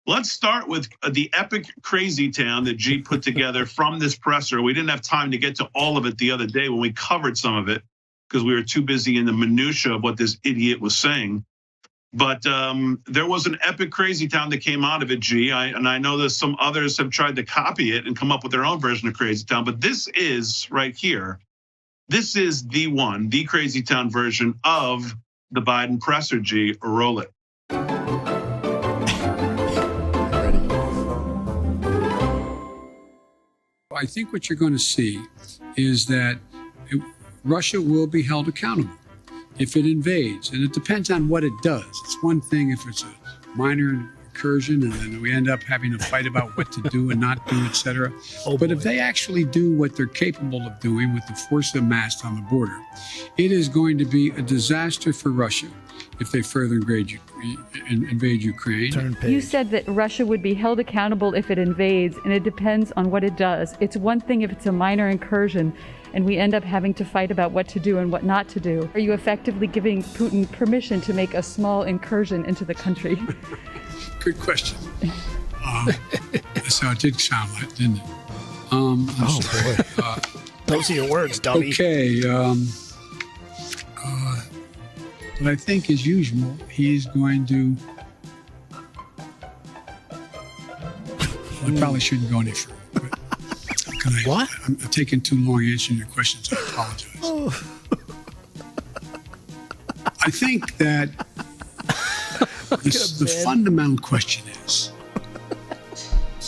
Let's start with the epic crazy town that G put together from this presser. We didn't have time to get to all of it the other day when we covered some of it because we were too busy in the minutia of what this idiot was saying. But there was an epic crazy town that came out of it, G. And I know that some others have tried to copy it and come up with their own version of crazy town. But this is right here. This is the one, the crazy town version of the Biden presser, G. Roll it. I think what you're going to see is that Russia will be held accountable if it invades. And it depends on what it does. It's one thing if it's a minor incursion and then we end up having a fight about what to do and not do, et cetera. But if they actually do what they're capable of doing with the force amassed on the border, it is going to be a disaster for Russia if they further invade Ukraine. You said that Russia would be held accountable if it invades, and it depends on what it does. It's one thing if it's a minor incursion and we end up having to fight about what to do and what not to do. Are you effectively giving Putin permission to make a small incursion into the country? Good question. That's how it did sound like, didn't it? Boy. Those are your words, dummy. Okay. But I think, as usual, he's going to... I probably shouldn't go any further. What? I'm taking too long answering your questions. I apologize. I think that the fundamental question is,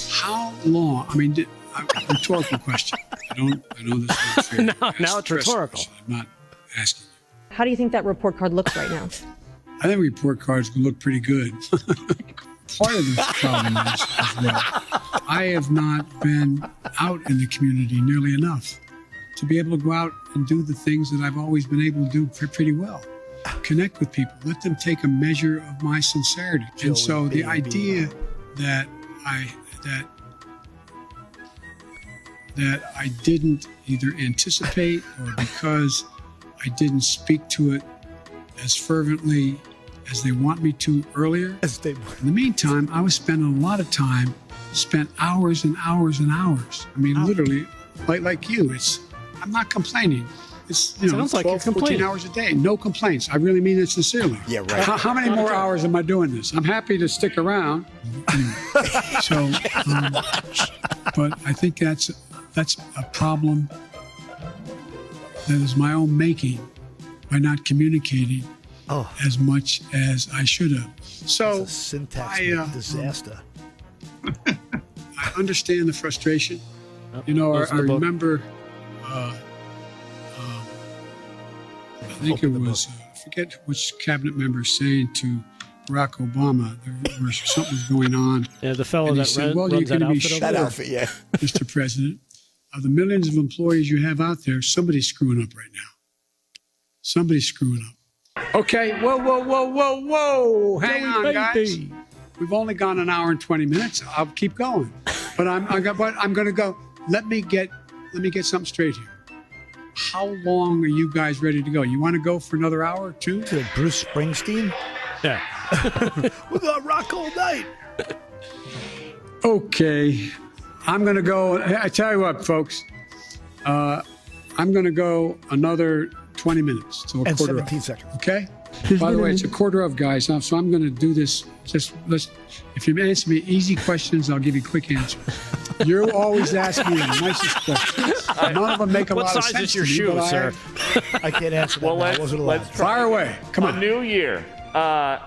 how long... I mean, a rhetorical question. I know this is fair. Now it's rhetorical. I'm not asking you. How do you think that report card looks right now? I think report cards look pretty good. Part of the problem is, as well, I have not been out in the community nearly enough to be able to go out and do the things that I've always been able to do pretty well. Connect with people, let them take a measure of my sincerity. And so the idea that I didn't either anticipate or because I didn't speak to it as fervently as they want me to earlier. In the meantime, I was spending a lot of time, spent hours and hours and hours. I mean, literally, like you, I'm not complaining. It's, Sounds 12, 14 hours a day. No complaints. I really mean it sincerely. Yeah, right. How many more hours am I doing this? I'm happy to stick around. Anyway, so, but I think that's a problem that is my own making by not communicating as much as I should have. So it's a syntax disaster. I understand the frustration. I remember, I think it was, I forget which cabinet member saying to Barack Obama, something was going on. Yeah, the fellow that said, runs you're going to be outfit. sure, That outfit, yeah. Mr. President, of the millions of employees you have out there, somebody's screwing up right now. Somebody's screwing up. Okay, whoa. Hang on, guys. We've only gone an hour and 20 minutes. I'll keep going. But I'm going to go. Let me get something straight here. How long are you guys ready to go? You want to go for another hour or two? To Bruce Springsteen? Yeah. We're going to rock all night. Okay. I'm going to go. I tell you what, folks. I'm going to go another 20 minutes. So a quarter 17 of. seconds. Okay? By the way, it's a quarter of, guys. So I'm going to do this. If you answer me easy questions, I'll give you quick answers. You always ask me the nicest questions. None of them make a lot of sense. What size is your shoe, sir? I can't answer that. Let's try. Fire away. Come on. A new year. Why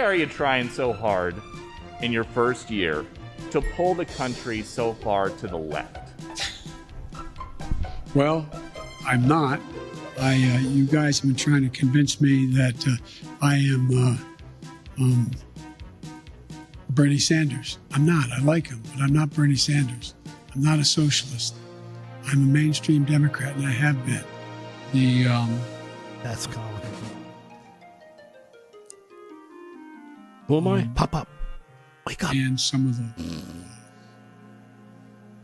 are you trying so hard in your first year to pull the country so far to the left? Well, I'm not. You guys have been trying to convince me that I am Bernie Sanders. I'm not. I like him, but I'm not Bernie Sanders. I'm not a socialist. I'm a mainstream Democrat, and I have been. That's common. Who am I? Pop up. Wake up. And some of the...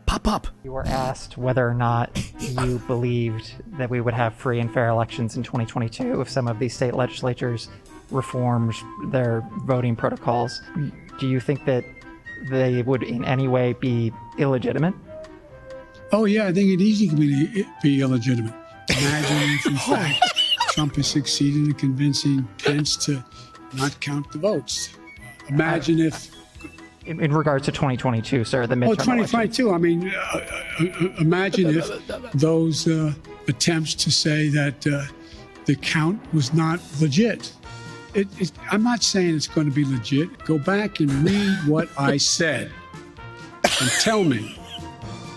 Pop up. You were asked whether or not you believed that we would have free and fair elections in 2022 if some of these state legislatures reformed their voting protocols. Do you think that they would in any way be illegitimate? Oh, yeah, I think it easily can be illegitimate. Imagine if, in fact, Trump has succeeded in convincing Pence to not count the votes. Imagine if... In regards to 2022, sir, the midterm election. 2022. I mean, imagine if those attempts to say that the count was not legit. I'm not saying it's going to be legit. Go back and read what I said and tell me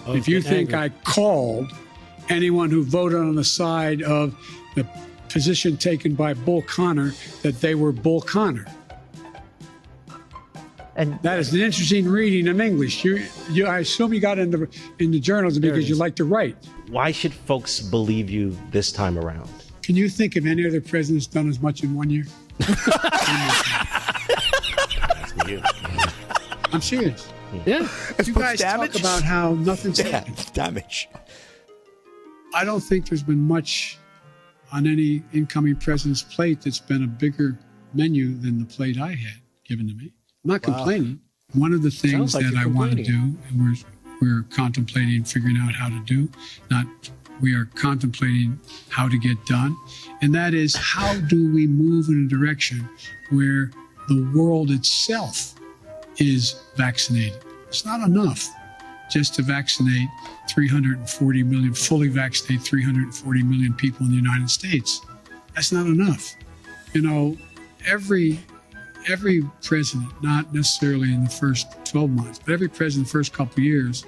if you think I called anyone who voted on the side of the position taken by Bull Connor that they were Bull Connor. And that is an interesting reading in English. I assume you got in the journals because you like to write. Why should folks believe you this time around? Can you think of any other president's done as much in 1 year? I'm serious. Yeah. You guys talk about how nothing's happened. Damage. I don't think there's been much on any incoming president's plate that's been a bigger menu than the plate I had given to me. I'm not complaining. One of the things that I want to do, and we're contemplating figuring out how to do, we are contemplating how to get done, and that is how do we move in a direction where the world itself is vaccinated. It's not enough just to vaccinate 340 million, fully vaccinate 340 million people in the United States. That's not enough. You know, every president, not necessarily in the first 12 months, but every president the first couple of years,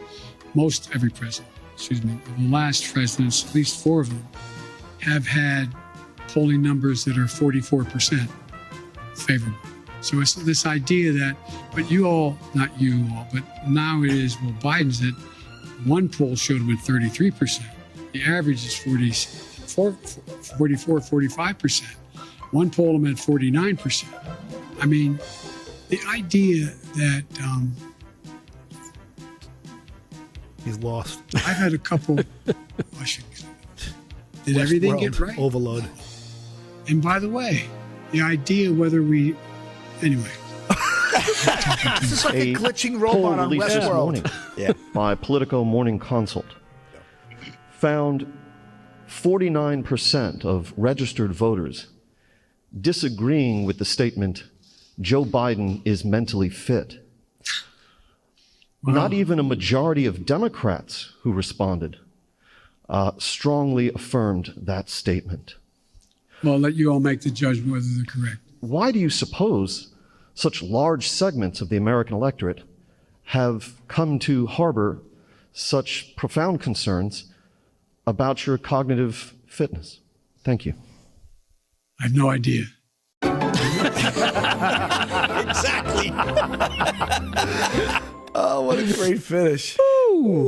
every president, of the last presidents, at least 4 of them, have had polling numbers that are 44% favorable. So it's this idea that, but you all, not you all, but now it is, well, Biden's at, one poll showed him at 33%. The average is 44, 45%. One poll him at 49%. I mean, the idea that he's lost. I've had a couple. Did everything get right? Overload. And by the way, the idea whether we, anyway. This is like a glitching robot on Westworld. By Politico Morning Consult found 49% of registered voters disagreeing with the statement, Joe Biden is mentally fit. Wow. Not even a majority of Democrats who responded strongly affirmed that statement. Well, I'll let you all make the judgment whether they're correct. Why do you suppose such large segments of the American electorate have come to harbor such profound concerns about your cognitive fitness? Thank you. I have no idea. Exactly. Oh, what a great finish. Ooh.